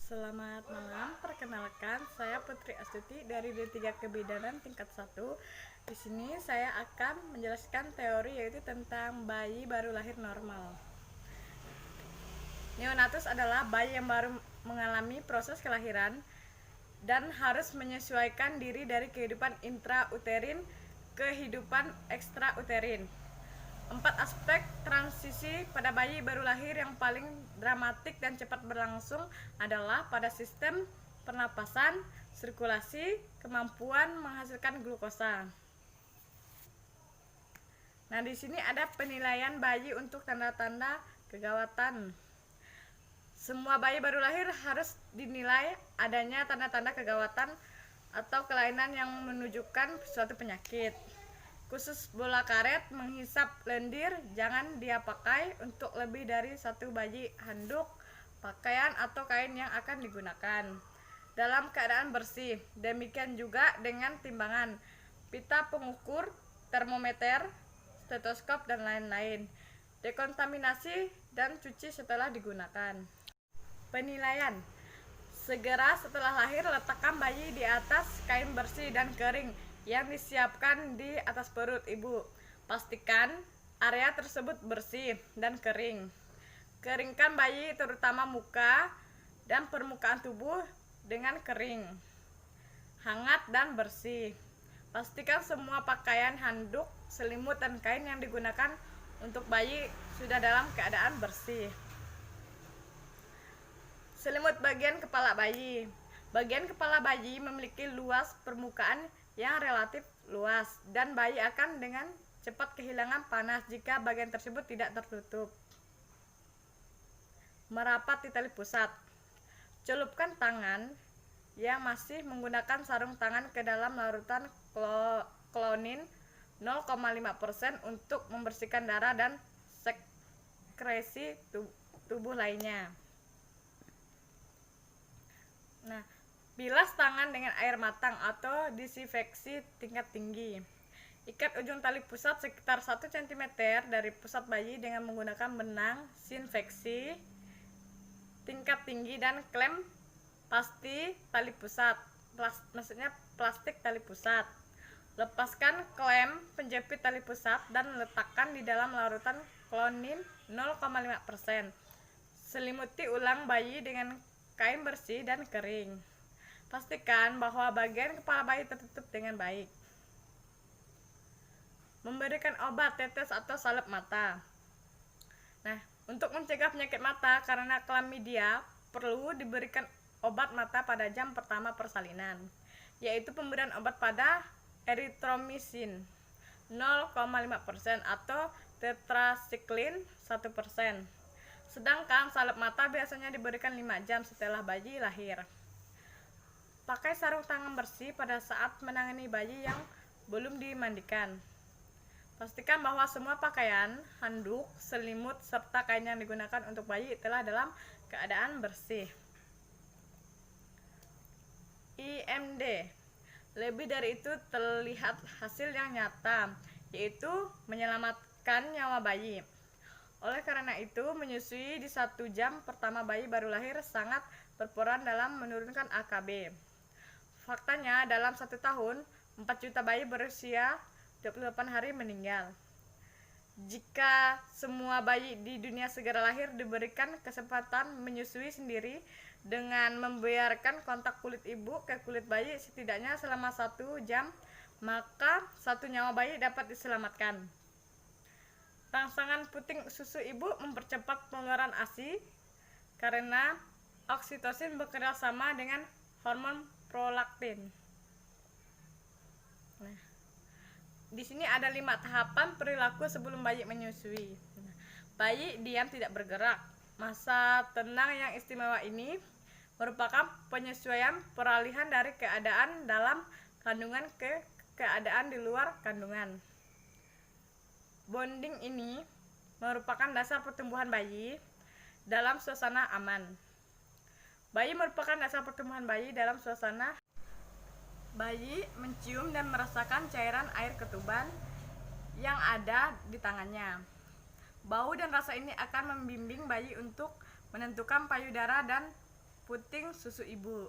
Selamat malam, perkenalkan saya Putri Astuti dari D3 Kebidanan tingkat 1. Di sini saya akan menjelaskan teori yaitu tentang bayi baru lahir normal. Neonatus adalah bayi yang baru mengalami proses kelahiran dan harus menyesuaikan diri dari kehidupan intrauterin ke kehidupan ekstrauterin. 4 aspek transisi pada bayi baru lahir yang paling dramatik dan cepat berlangsung adalah pada sistem pernapasan, sirkulasi, kemampuan menghasilkan glukosa. Nah, di sini ada penilaian bayi untuk tanda-tanda kegawatan. Semua bayi baru lahir harus dinilai adanya tanda-tanda kegawatan atau kelainan yang menunjukkan suatu penyakit. Khusus bola karet menghisap lendir jangan dia pakai untuk lebih dari satu bayi handuk, pakaian atau kain yang akan digunakan dalam keadaan bersih. Demikian juga dengan timbangan, pita pengukur, termometer, stetoskop dan lain-lain. Dekontaminasi dan cuci setelah digunakan. Penilaian: segera setelah lahir letakkan bayi di atas kain bersih dan kering yang disiapkan di atas perut ibu. Pastikan area tersebut bersih dan kering. Keringkan bayi terutama muka dan permukaan tubuh dengan kering, hangat dan bersih. Pastikan semua pakaian, handuk, selimut dan kain yang digunakan untuk bayi sudah dalam keadaan bersih. Selimut bagian kepala bayi. Bagian kepala bayi memiliki luas permukaan yang relatif luas dan bayi akan dengan cepat kehilangan panas jika bagian tersebut tidak tertutup. Merapat di tali pusat. Celupkan tangan yang masih menggunakan sarung tangan ke dalam larutan klonin 0,5% untuk membersihkan darah dan sekresi tubuh lainnya. Nah, bilas tangan dengan air matang atau disinfeksi tingkat tinggi. Ikat ujung tali pusat sekitar 1 cm dari pusat bayi dengan menggunakan benang sinfeksi tingkat tinggi dan klem pasti tali pusat. Maksudnya plastik tali pusat. Lepaskan klem penjepit tali pusat dan letakkan di dalam larutan klonin 0,5%. Selimuti ulang bayi dengan kain bersih dan kering. Pastikan bahwa bagian kepala bayi tertutup dengan baik. Memberikan obat tetes atau salep mata. Nah, untuk mencegah penyakit mata karena klamidia perlu diberikan obat mata pada jam pertama persalinan, yaitu pemberian obat pada eritromisin 0,5% atau tetrasiklin 1%. Sedangkan salep mata biasanya diberikan 5 jam setelah bayi lahir. Pakai sarung tangan bersih pada saat menangani bayi yang belum dimandikan. Pastikan bahwa semua pakaian, handuk, selimut, serta kain yang digunakan untuk bayi telah dalam keadaan bersih. IMD. Lebih dari itu terlihat hasil yang nyata, yaitu menyelamatkan nyawa bayi. Oleh karena itu, menyusui di 1 jam pertama bayi baru lahir sangat berperan dalam menurunkan AKB. Faktanya, dalam 1 tahun, 4 juta bayi berusia 28 hari meninggal. Jika semua bayi di dunia segera lahir diberikan kesempatan menyusui sendiri dengan membiarkan kontak kulit ibu ke kulit bayi setidaknya selama 1 jam, maka 1 nyawa bayi dapat diselamatkan. Rangsangan puting susu ibu mempercepat pengeluaran ASI karena oksitosin bekerja sama dengan hormon prolaktin. Nah, di sini ada 5 tahapan perilaku sebelum bayi menyusui. Bayi diam tidak bergerak. Masa tenang yang istimewa ini merupakan penyesuaian peralihan dari keadaan dalam kandungan ke keadaan di luar kandungan. Bonding ini merupakan dasar pertumbuhan bayi dalam suasana aman. Bayi merupakan dasar pertumbuhan bayi dalam suasana. Bayi mencium dan merasakan cairan air ketuban yang ada di tangannya. Bau dan rasa ini akan membimbing bayi untuk menentukan payudara dan puting susu ibu.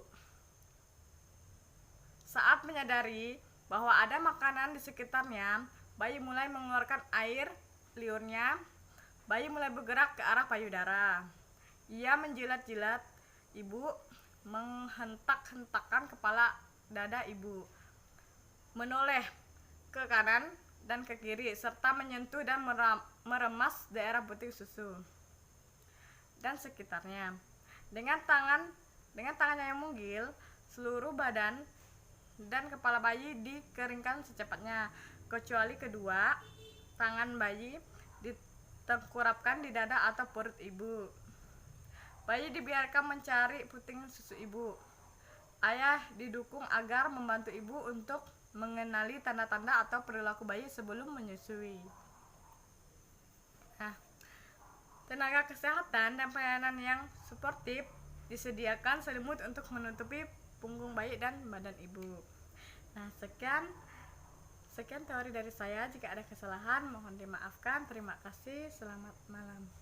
Saat menyadari bahwa ada makanan di sekitarnya, bayi mulai mengeluarkan air liurnya. Bayi mulai bergerak ke arah payudara. Ia menjilat-jilat ibu, menghentak-hentakkan kepala dada ibu, menoleh ke kanan dan ke kiri, serta menyentuh dan meremas daerah puting susu dan sekitarnya. Dengan tangannya yang mungil, seluruh badan dan kepala bayi dikeringkan secepatnya, kecuali kedua tangan bayi ditengkurapkan di dada atau perut ibu. Bayi dibiarkan mencari puting susu ibu. Ayah didukung agar membantu ibu untuk mengenali tanda-tanda atau perilaku bayi sebelum menyusui. Tenaga kesehatan dan pelayanan yang suportif disediakan selimut untuk menutupi punggung bayi dan badan ibu. Sekian teori dari saya. Jika ada kesalahan mohon dimaafkan. Terima kasih. Selamat malam.